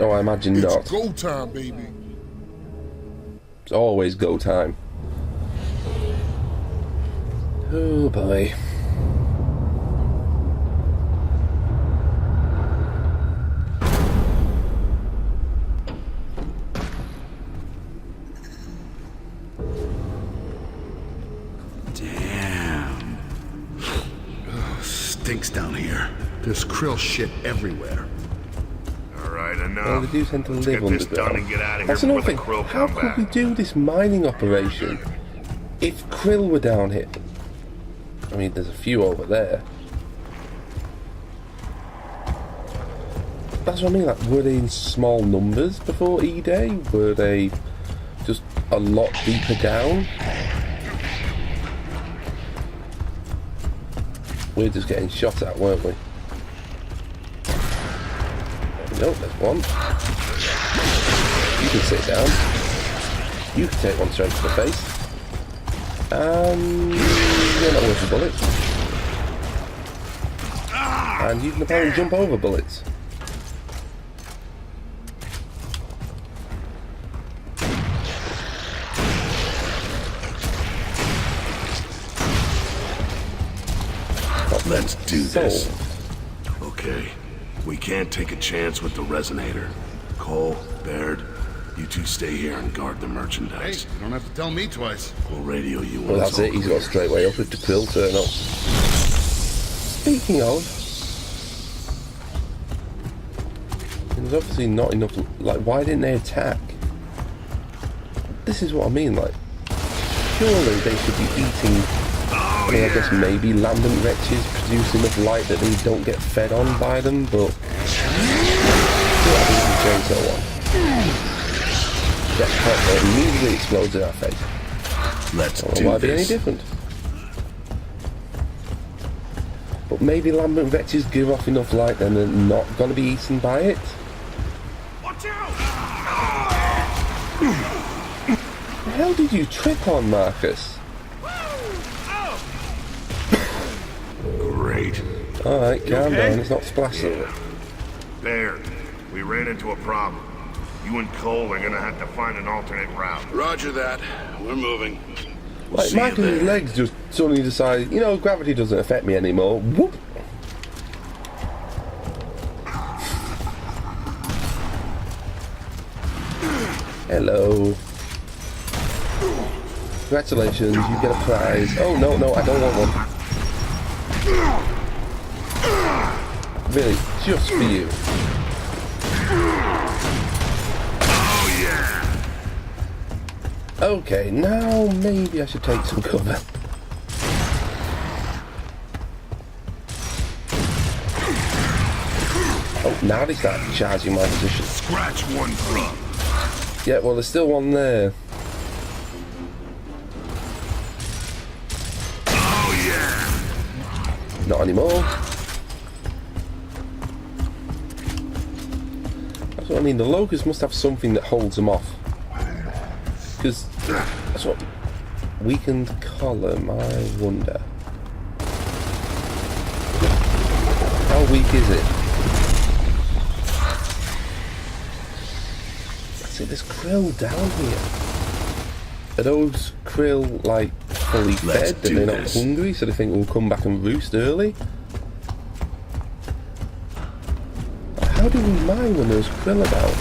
Oh, I imagine not. It's go time, baby. It's always go time. Oh boy. Damn. Stinks down here. There's krill shit everywhere. Alright, enough. Well, they do tend to Let's live get this done underground. and get out of here That's before another the thing. krill How come could we back. do this mining operation if krill were down here? I mean, there's a few over there. That's what I mean, like, were they in small numbers before E-Day? Were they just a lot deeper down? We're just getting shot at, weren't we? Nope, there's one. You can sit down. You can take one straight to the face. You're not worth the bullets. And you can apparently jump over bullets. Let's do this. Sold. Okay. We can't take a chance with the resonator. Cole, Baird, you two stay here and guard the Hey, merchandise. you don't have to tell me twice. We'll radio you when Well, it's that's all it. He's clear. got straight way up if the krill turn up. Speaking of, there's obviously not enough. Like, why didn't they attack? This is what I mean. Like, surely they should be eating. I mean, I guess maybe lambent wretches produce enough light that they don't get fed on by them, but still, I think the chainsaw one. That hot that immediately explodes in our face. Let's Well, do why be any this. different? But maybe lambent wretches give off enough light then they're not going to be eaten by it? Watch out! The hell did you trip on, Marcus? Great. Alright, calm okay? down, it's not splashing. Baird, we ran into a problem. You and Cole are gonna have to find an alternate route. Roger that. We're moving. We'll Like, see you Marcus's there. legs just suddenly decided, you know, gravity doesn't affect me anymore. Whoop! Hello. Congratulations, you get a prize. Oh, no, no, I don't want one. Really, just for you. Oh yeah! Okay, now maybe I should take some cover. Oh, now they start charging my position. Scratch one front. Yeah, well, there's still one there. Oh yeah! Not anymore. That's what I mean. The Locust must have something that holds them off. Because that's what. Weakened column, I wonder. How weak is it? See, there's krill down here. Are those krill, like, fully Let's fed do and they're not this. hungry, so they think we'll come back and roost early? How do we mine when there's krill about?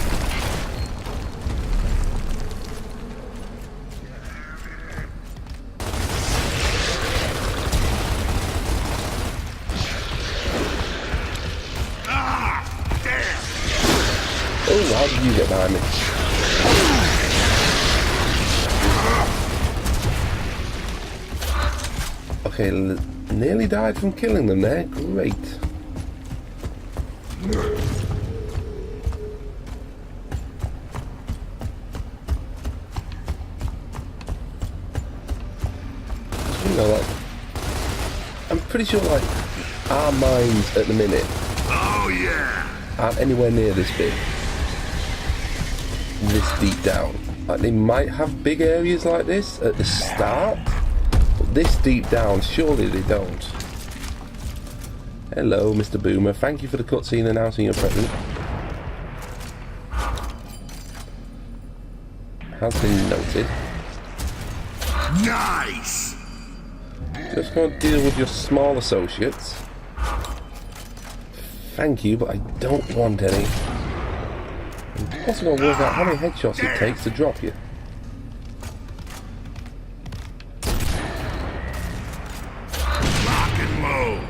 Ah! Damn! Oh, how did you get behind me? Okay, nearly died from killing them there. Great. You know, like, I'm pretty sure, like, our mines at the minute Oh yeah! aren't anywhere near this big. This deep down. Like, they might have big areas like this at the start, but this deep down, surely they don't. Hello, Mr. Boomer. Thank you for the cutscene announcing your presence. has been noted. Nice! Just going to deal with your small associates. Thank you, but I don't want any. I'm also going to work out how many headshots it takes to drop you. Lock and load.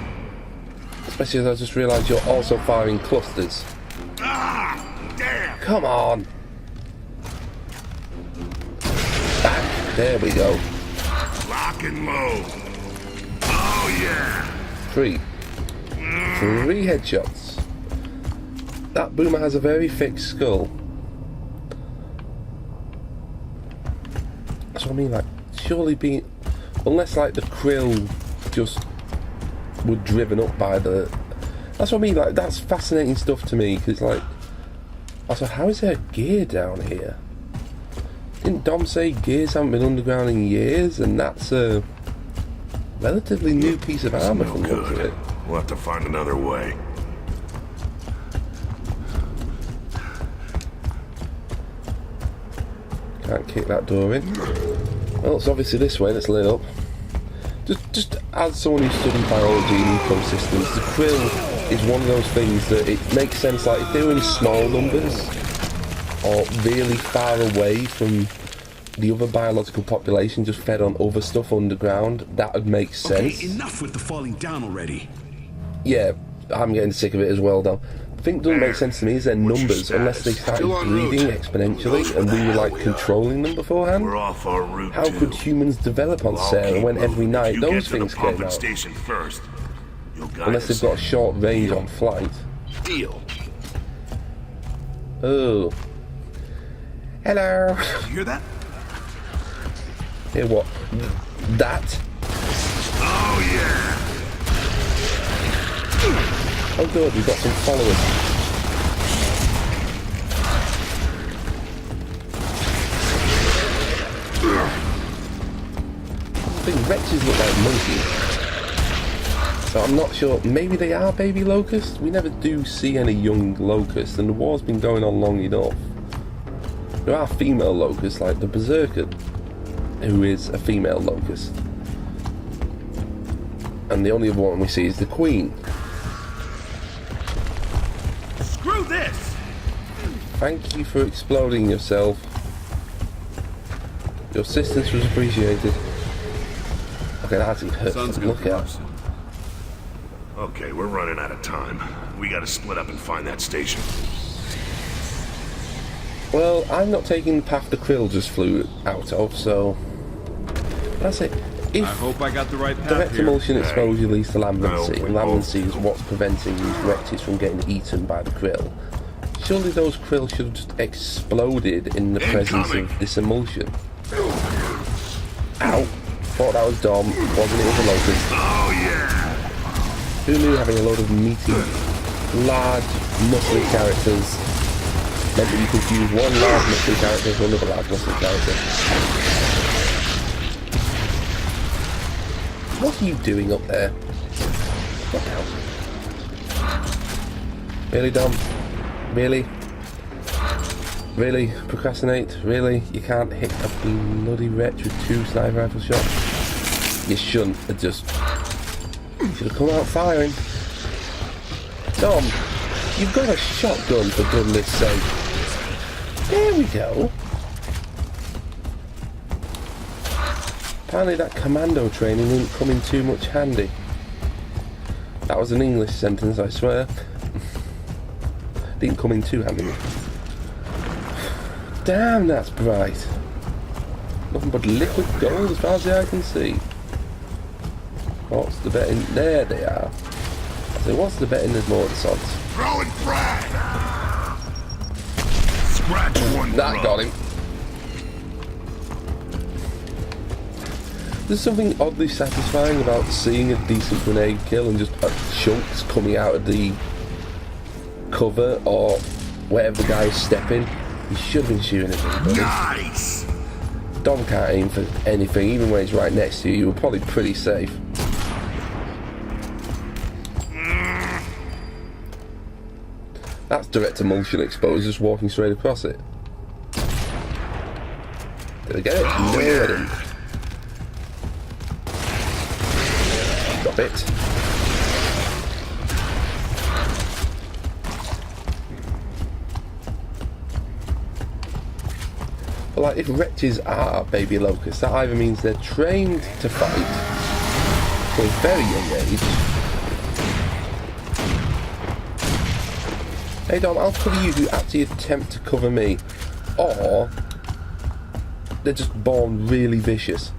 Especially as I just realised you're also firing clusters. Ah, damn! Come on! Back. There we go. Lock and load. Oh yeah! 3 headshots. That boomer has a very thick skull. That's what I mean, like, surely being... Unless, like, the krill just were driven up by the... That's what I mean, like, that's fascinating stuff to me, because, like... Also, how is there gear down here? Didn't Dom say gears haven't been underground in years, and that's a relatively new piece of armour from the looks of it? We'll have to find another way. Can't kick that door in. Well, it's obviously this way that's lit up. Just as someone who's studied biology and ecosystems, the krill is one of those things that it makes sense, like if they were in small numbers or really far away from the other biological population, just fed on other stuff underground, that would make sense. Okay, enough with the falling down already. Yeah, I'm getting sick of it as well, though. The thing that doesn't make sense to me is their numbers, unless they started breeding exponentially and we were like controlling them beforehand. We're off our route. How could humans develop on Sarah when every night those things came out? Station first. Unless they've got a short range on flight. Deal. Oh. Hello. You hear that? Hear what? That? Oh yeah. Oh good, we've got some followers. I think wretches look like monkeys. So I'm not sure, maybe they are baby locusts? We never do see any young locusts, and the war's been going on long enough. There are female locusts, like the Berserker, who is a female locust. And the only other one we see is the Queen. Screw this! Thank you for exploding yourself. Your assistance was appreciated. Okay, that actually hurts to look at. Okay, we're running out of time. We gotta split up and find that station. Well, I'm not taking the path the krill just flew out of, so... That's it. If I hope I got the right path direct here. emulsion exposure leads to lambency, No, and lambency is what's preventing these wretches from getting eaten by the krill, surely those krill should have just exploded in the presence of this emulsion. Ow. Thought that was Dom, wasn't it? It was a locust. Oh yeah! Who knew having a load of meaty, large, muscly characters meant that you could use one large muscly character for another large muscly character? What are you doing up there? Get down. Really, Dom? Really? Really? Procrastinate? Really? You can't hit a bloody wretch with 2 sniper rifle shots? You shouldn't have just... Should have come out firing. Dom, you've got a shotgun for goodness sake. There we go. Apparently that commando training didn't come in too much handy. That was an English sentence, I swear. Didn't come in too handy. Damn, that's bright. Nothing but liquid gold as far as the eye can see. What's the betting? There they are. So what's the betting? There's more of the sods. Throwing frag! Scratch one. That got him. There's something oddly satisfying about seeing a decent grenade kill and just chunks coming out of the cover or wherever the guy is stepping. He should have been shooting at him. Nice! Dom can't aim for anything, even when he's right next to you. You're probably pretty safe. That's direct emulsion exposed, just walking straight across it. Did I get it? No, I didn't. Drop it. But like, if wretches are baby locusts, that either means they're trained to fight from a very young age. Hey Dom, I'll cover you if you actually attempt to cover me. Or they're just born really vicious.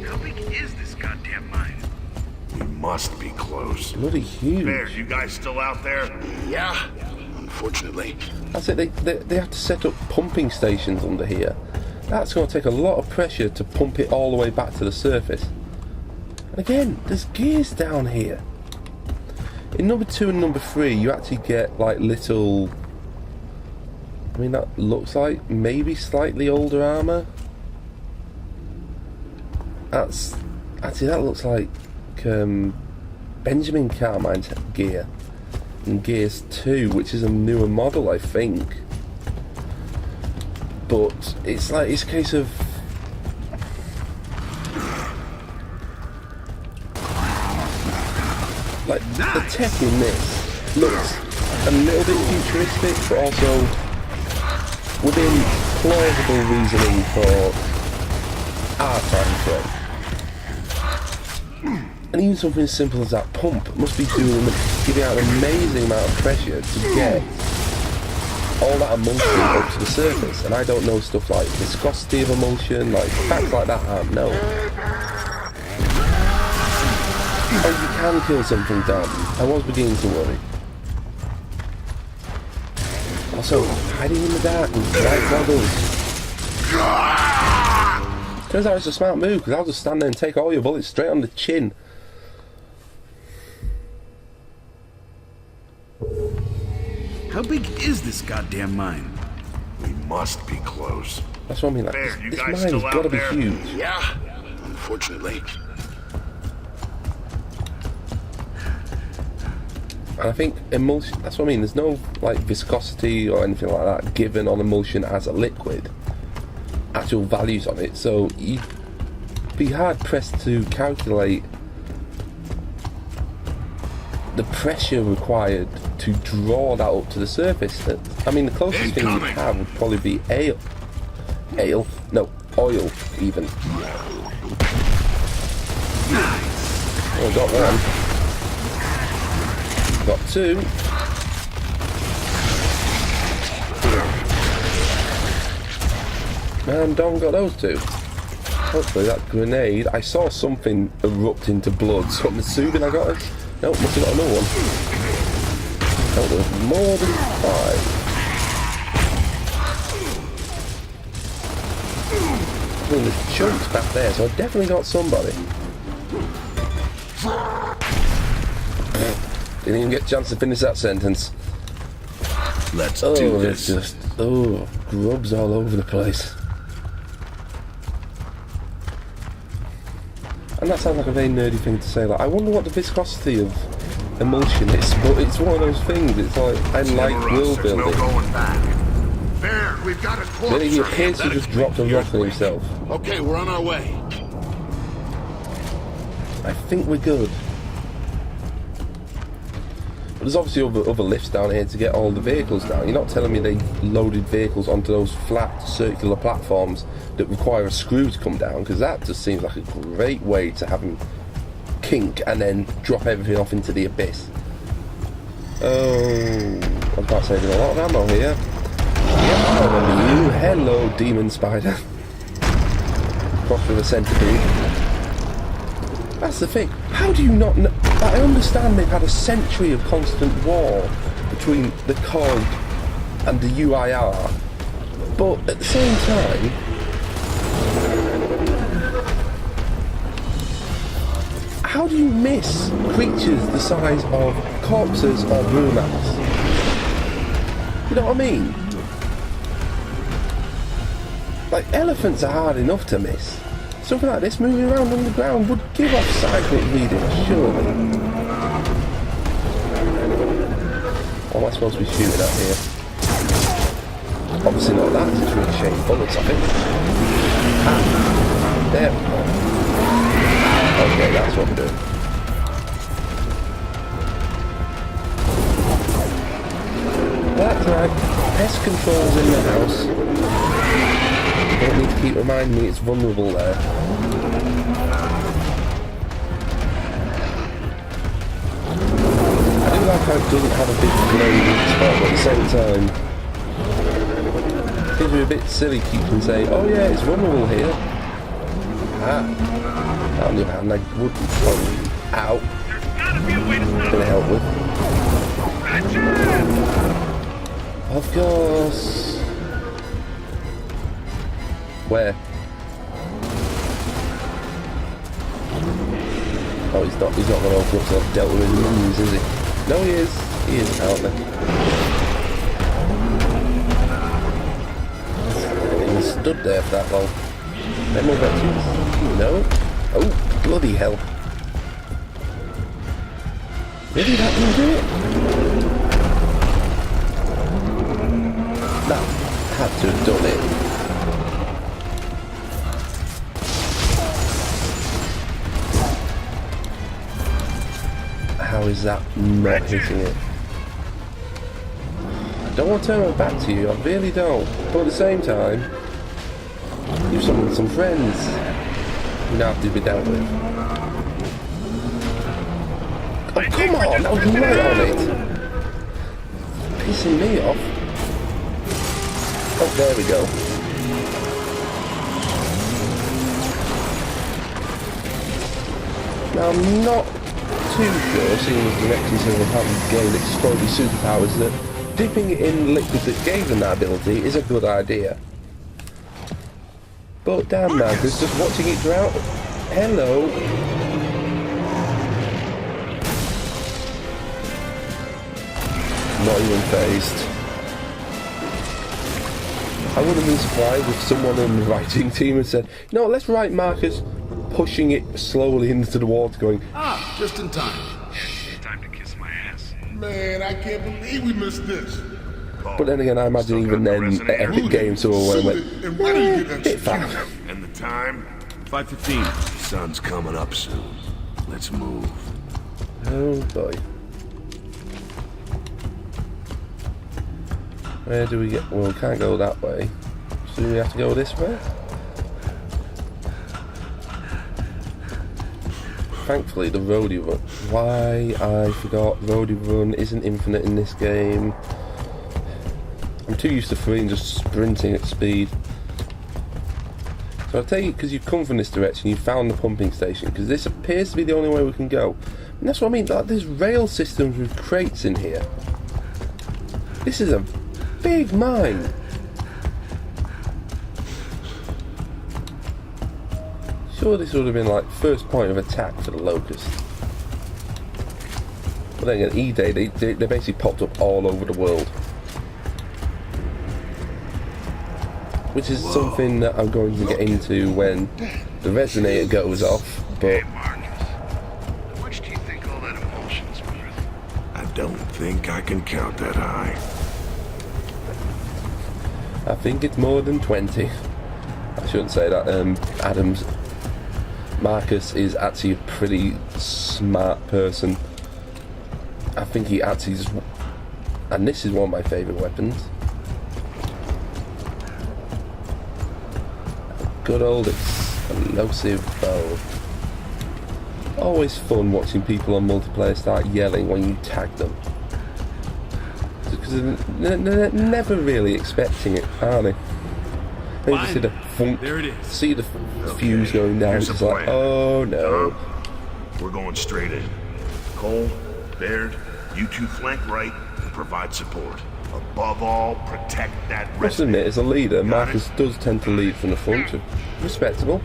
How big is this goddamn mine? We must be close. Bloody huge. Baird, you guys still out there? Yeah, unfortunately. That's it, they have to set up pumping stations under here. That's going to take a lot of pressure to pump it all the way back to the surface. And again, there's gears down here. In number 2 and number 3, you actually get like little... I mean, that looks like maybe slightly older armour. That's... Actually, that looks like Benjamin Carmine's gear. And Gears 2, which is a newer model, I think. But it's like, it's a case of... Like, the tech in this looks a little bit futuristic, but also within plausible reasoning for our time frame. And even something as simple as that pump must be giving out an amazing amount of pressure to get all that emulsion up to the surface. And I don't know stuff like viscosity of emulsion, like facts like that aren't known. Oh, you can kill something, Dom. I was beginning to worry. Also, hiding in the dark with bright goggles. Turns out it's a smart move, because I'll just stand there and take all your bullets straight on the chin. How big is this goddamn mine? We must be close. That's what I mean, like, Baird, you this guys mine still has got to out be there? huge. Yeah, unfortunately. And I think emulsion, that's what I mean, there's no like viscosity or anything like that given on emulsion as a liquid. Actual values on it, so you'd be hard pressed to calculate the pressure required to draw that up to the surface. I mean, the closest thing you'd have would probably be oil even. Oh, got one. Got 2. And Don got those 2. Hopefully that grenade, I saw something erupt into blood, so I'm assuming I got it. No, must have got another one. Oh, there's more than 5. I mean, there's chunks back there, so I definitely got somebody. Didn't even get a chance to finish that sentence. Let's do this. It's just, grubs all over the place. And that sounds like a very nerdy thing to say. Like, I wonder what the viscosity of emulsion is, but it's one of those things. It's like, I like world There's no building. going back. Baird, we've got a corpse. Then he right appears to here. just drop the rock on himself. Okay, we're on our way. I think we're good. But there's obviously other lifts down here to get all the vehicles down. You're not telling me they loaded vehicles onto those flat circular platforms that require a screw to come down, because that just seems like a great way to have him kink and then drop everything off into the abyss. Oh, I was about to say there's a lot of ammo here. Yep, I remember you. Hello, demon spider. Cross with a centipede. That's the thing. How do you not know? I understand they've had a century of constant war between the COG and the UIR, but at the same time, how do you miss creatures the size of corpses or brumats? You know what I mean? Like, elephants are hard enough to miss. Something like this moving around on the ground would give off seismic readings, surely. What am I supposed to be shooting at here? Obviously not that, it's ricocheting bullets off it. Ah, there we go. Okay, that's what we're doing. That's right, pest control's in the house. Don't need to keep reminding me it's vulnerable there. I do like how it doesn't have a big glowing spot, but at the same time, it seems to be a bit silly keeping saying, oh yeah, it's vulnerable here. Ah. On the other hand, I wouldn't probably out. Gonna help with. Of course. Where? Oh, he's not going to open up to Delta in minions, is he? No, he is. He is apparently. He stood there for that long. Any more veterans? No? Oh, bloody hell. Really, that didn't do it? That had to have done it. How is that not hitting it? I don't want to turn my back to you, I really don't. But at the same time, you've summoned some friends you now have to be dealt with. Oh, come on! That was right on it! Pissing me off. Oh, there we go. Now, I'm not too sure, seeing as the Rexes have gained extraordinary superpowers, that dipping in liquid that gave them that ability is a good idea. But damn man, just watching it drown. Hello. Not even phased. I would have been surprised if someone on the writing team had said, no, let's write Marcus pushing it slowly into the water going, Ah, just in time. Time to kiss my ass. Man, I can't believe we missed this. but then again I imagine even then the Epic Games Store went, And when did you get bit executed? fast. And the time? 5:15. Sun's coming up soon. Let's move. Oh boy. Where do we get? Well, we can't go that way. So we have to go this way? Thankfully, the roadie run. Why I forgot roadie run isn't infinite in this game. I'm too used to free and just sprinting at speed. So I take it because you've come from this direction, you found the pumping station, because this appears to be the only way we can go. And that's what I mean, like, there's rail systems with crates in here. This is a big mine. Sure, this would have been like first point of attack for the Locust. But then again, E-Day, they basically popped up all over the world. Which is something that I'm going to get into when the resonator goes off, but... Marcus, how much do you think all that emotion's worth? I don't think I can count that high. I think it's more than 20. I shouldn't say that. Adams, Marcus is actually a pretty smart person. I think he actually just, and this is one of my favourite weapons. A good old explosive bow. Always fun watching people on multiplayer start yelling when you tag them. Because they're never really expecting it, are they? They just see the funk, There it is. see the fuse going down, here's it's the like, plan. oh no. We're going straight in. Cole, Baird, you two flank right and provide support. Above all, protect that Must admit, resonator. as a leader, Got Marcus it? does tend to lead from the front. Respectable.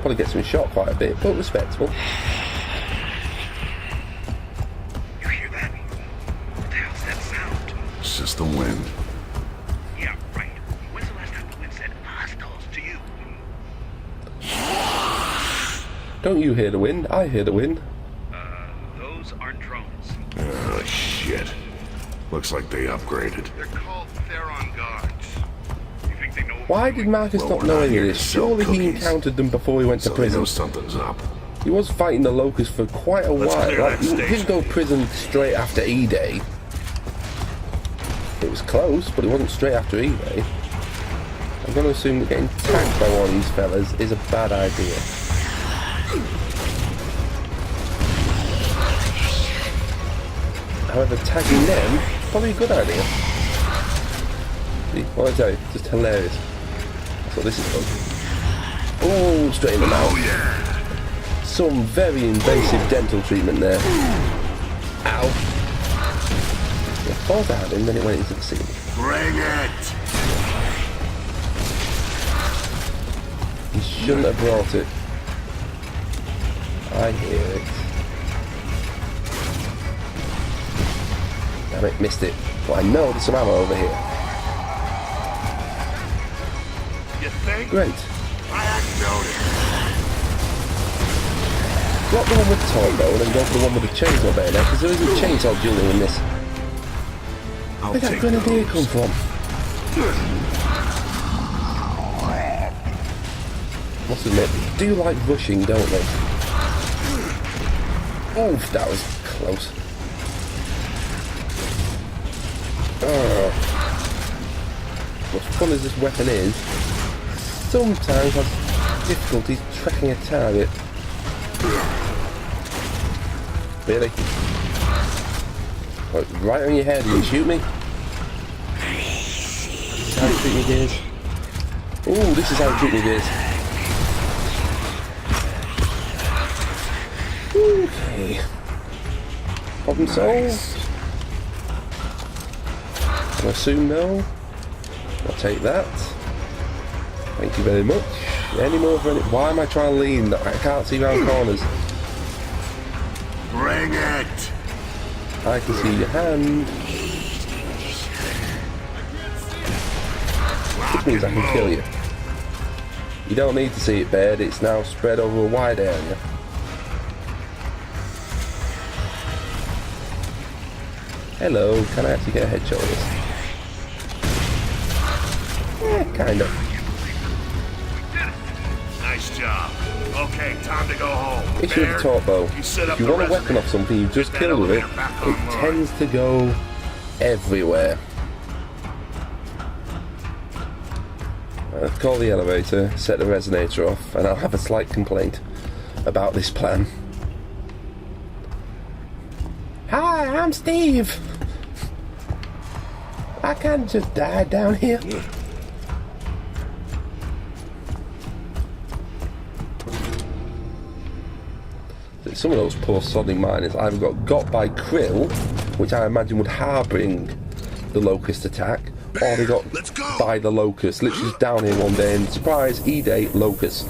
Probably gets him shot quite a bit, but respectable. You hear that? What the hell's that sound? It's just the wind. Yeah, right. When's the last time the wind said hostiles to you? Don't you hear the wind? I hear the wind. Those aren't drones. Oh, shit. Looks like they upgraded. They're called Theron guards. think they know. Why did Marcus Well, not we're know not any of here this? to sell Surely he cookies. encountered them before he went to So they know prison. something's up. He was fighting the Locusts for quite a Let's while. clear Like, that he station. didn't go to prison straight after E-Day. It was close, but it wasn't straight after E-Day. I'm going to assume that getting tagged by one of these fellas is a bad idea. However, tagging them is probably a good idea. See, what I tell you, just hilarious. That's what this is for. Oh, straight in the mouth. Oh yeah! Some very invasive dental treatment there. Ow. Yeah, I thought I had him, then it went into the ceiling. Bring it! He shouldn't have brought it. I hear it. Damn it, missed it. But I know there's some ammo over here. You think? Great. I hadn't noticed. Drop the one with the torpedo and then go for the one with the chainsaw bayonet, because there isn't chainsaw dueling in this. I'll Where'd that take grenadier those. come from? Must admit, they do like rushing, don't they? Oof, that was close. As fun as this weapon is, sometimes has difficulties tracking a target. Really? Like, right on your head, you shoot me? This is how you treat me, dears. Ooh, this is how you treat me, dears. Okay. Problem solved. I assume no. I'll take that. Thank you very much. Any more for any... Why am I trying to lean? I can't see round corners. Bring it! I can see your hand. Which means I can kill you. You don't need to see it, Baird. It's now spread over a wide area. Hello, can I actually get a headshot of this? Yeah, kind of. Nice job. Okay, time to go home. Issue with the torp bow. You set up If you the want a weapon resume. off something you've just Get that killed with it, elevator back it online. tends to go everywhere. I'll call the elevator, set the resonator off, and I'll have a slight complaint about this plan. Hi, I'm Steve. I can't just die down here. Some of those poor sodding miners either got by Krill, which I imagine would harbouring the locust attack, or they got Let's go. by the locust, literally just down here one day and surprise, E-Day, locust.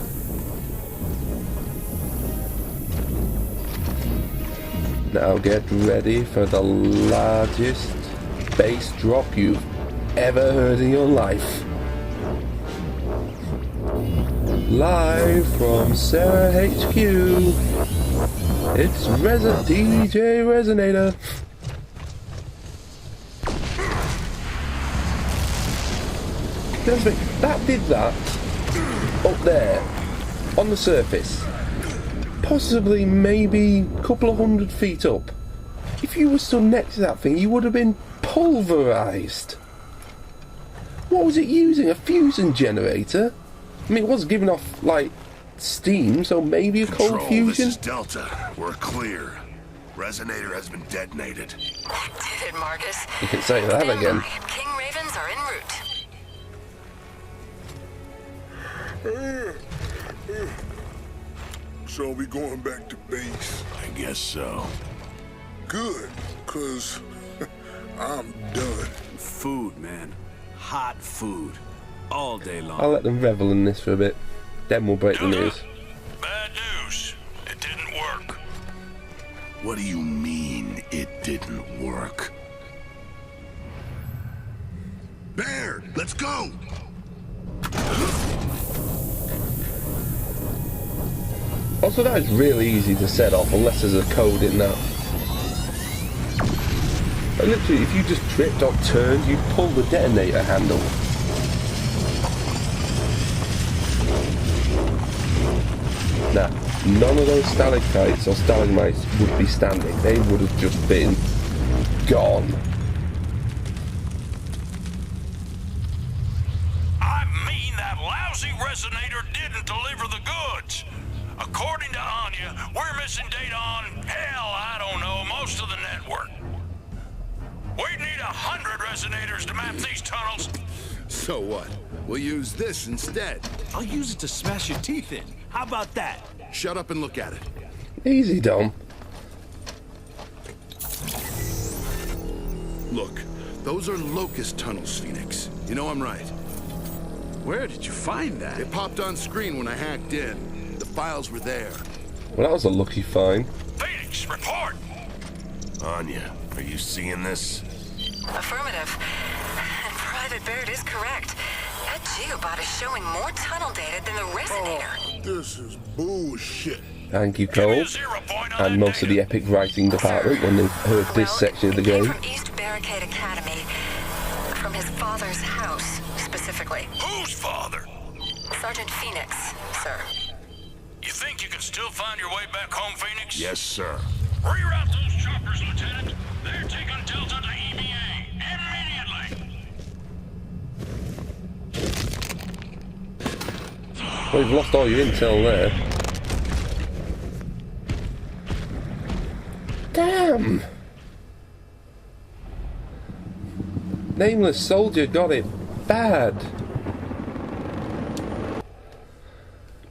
Now get ready for the largest bass drop you've ever heard in your life. Live from Sarah HQ, it's DJ Resonator. That did that up there on the surface, possibly maybe a couple of 100 feet up. If you were stood next to that thing, you would have been pulverized. What was it using? A fusion generator? I mean, it was giving off like steam, so maybe a cold Control, fusion. this is Delta. We're clear. Resonator has been detonated. Did it, Marcus? You can say that Stand again. by. King Ravens are en route. So we going back to base? I guess so. Good, cause I'm done. Food, man. Hot food. All day long. I'll let them revel in this for a bit. Then we'll break the news. Bad news. It didn't work. What do you mean it didn't work? Bear, let's go! Also, that is really easy to set off unless there's a code in that. Like, literally, if you just tripped or turned, you pull the detonator handle. Now, none of those stalactites or stalagmites would be standing. They would have just been gone. I mean, that lousy resonator didn't deliver the goods. According to Anya, we're missing data on, hell, I don't know, most of the network. We'd need 100 resonators to map these tunnels. So what? We'll use this instead. I'll use it to smash your teeth in. How about that? Shut up and look at it. Easy, Dom. Look, those are locust tunnels, Phoenix. You know I'm right. Where did you find that? It popped on screen when I hacked in. The files were there. Well, that was a lucky find. Phoenix, report! Anya, are you seeing this? Affirmative. And Private Baird is correct. That geobot is showing more tunnel data than the resonator. This is bullshit. Thank you, Give me Cole. a 0 point on And that most of the data. epic writing department when they heard this section of the it came game. from East Barricade Academy. From his father's house, specifically. Whose father? Sergeant Phoenix, sir. You think you can still find your way back home, Phoenix? Yes, sir. Reroute those choppers, Lieutenant. They're taking Delta to EVA immediately. Well, you've lost all your intel there. Damn! Nameless Soldier got it bad.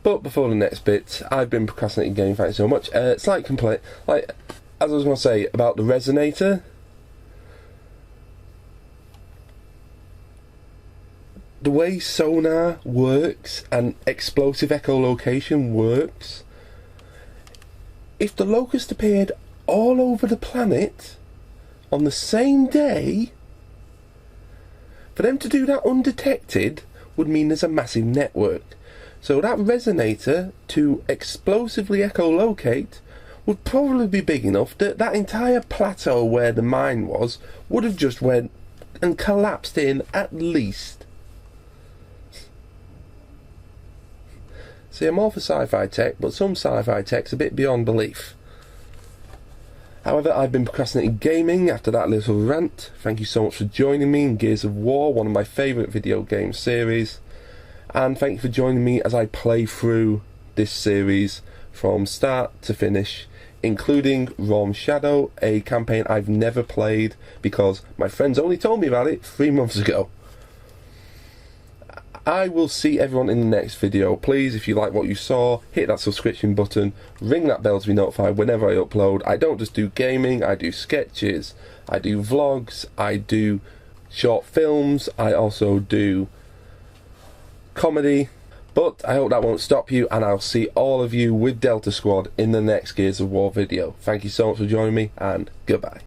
But before the next bit, I've been procrastinating game, thanks so much. Slight complaint, like, as I was going to say about the resonator. The way sonar works and explosive echolocation works, if the locust appeared all over the planet on the same day, for them to do that undetected would mean there's a massive network. So that resonator to explosively echolocate would probably be big enough that that entire plateau where the mine was would have just went and collapsed in at least. See, I'm all for sci-fi tech, but some sci-fi tech's a bit beyond belief. However, I've been procrastinating gaming after that little rant. Thank you so much for joining me in Gears of War, one of my favourite video game series. And thank you for joining me as I play through this series from start to finish, including Rome Shadow, a campaign I've never played because my friends only told me about it 3 months ago. I will see everyone in the next video. Please, if you like what you saw, hit that subscription button, ring that bell to be notified whenever I upload. I don't just do gaming, I do sketches, I do vlogs, I do short films, I also do comedy. But I hope that won't stop you, and I'll see all of you with Delta Squad in the next Gears of War video. Thank you so much for joining me, and goodbye.